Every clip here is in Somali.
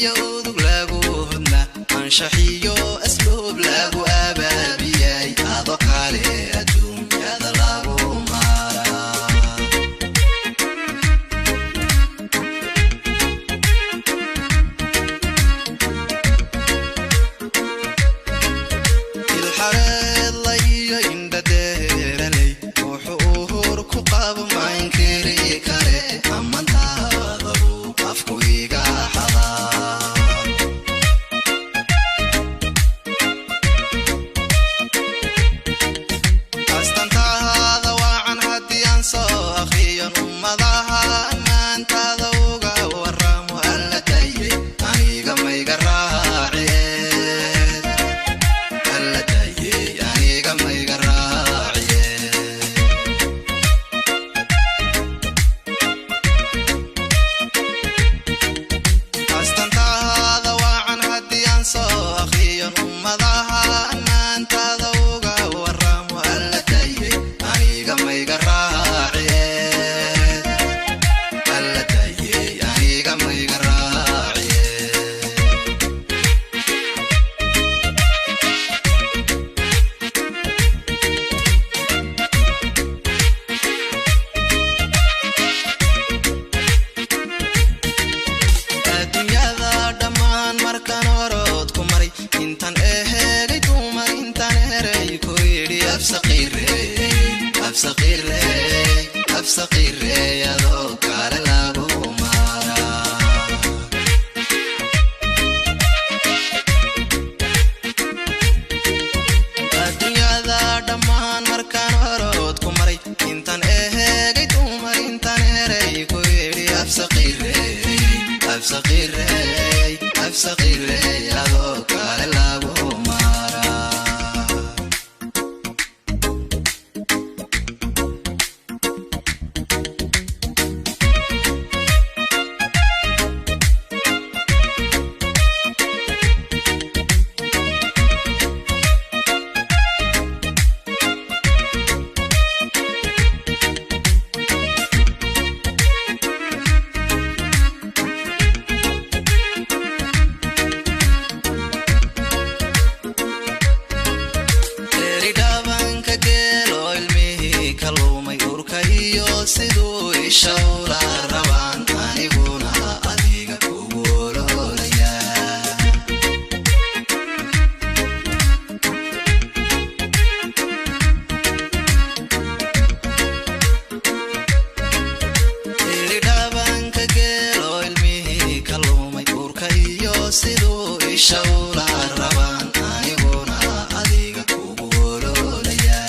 يودق لاقو هدنا أنشحيو أسلوب لاقو أبابياي أضوك عليه أدوم يا ذا لاقو مارا الحريض ليا إندا دير لي وحوهور كقاب ما ينكري كاري أما انتا ضبو قفكو إيقا حضار أستنتها ذواعا هدي أنسو أخيا أمضاها أما انتا ذوقا والرام وألا تايي أنيقا ما يقراعي ألا تايي أنيقا ما يقراعي أستنتها ذواعا هدي أنسو أخيا أمضاها أما انتا ذوقا والرام وألا تايي أنيقا ما يقراعي ألا تايي أنيقا ما يقراعي الدنيا ذا دمان مركان ورود كمري انتان اهلي دومر انتان هري كويري أفسقير يا ذو كارلابو مارا الدنيا ذا دمان مركان ورود كمري انتان اهلي دومر انتان هري كويري أفسقير يا ذو كارلابو مارا eridabanka geelo ilmihii kalluumay urkayo siduu ishawla rabaan aniguna adiga kugu ololaya eridabanka geelo ilmihii kalluumay urkayo siduu ishawla rabaan aniguna adiga kugu ololaya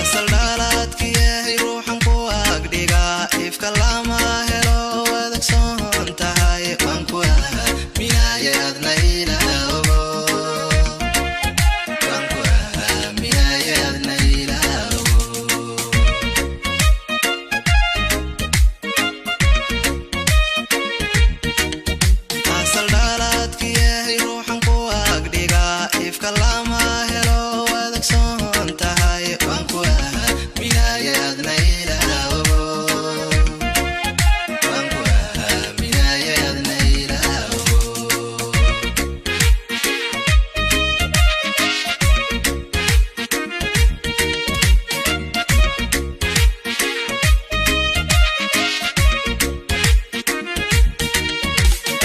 asal dhaladki yahay ruuxan ku agdhiga ifka lama helo wadag soon tahay waan ku aaminaayadna ilaawo waan ku aaminaayadna ilaawo asal dhaladki yahay ruuxan ku agdhiga ifka lama helo wadag soon tahay waan ku aaminaayadna ilaawo waan ku aaminaayadna ilaawo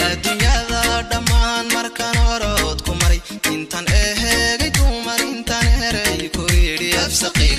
adduunyada dhammaan markaan horood ku maray intaan eheegay dumar intaan heray ku yidhi afsaqi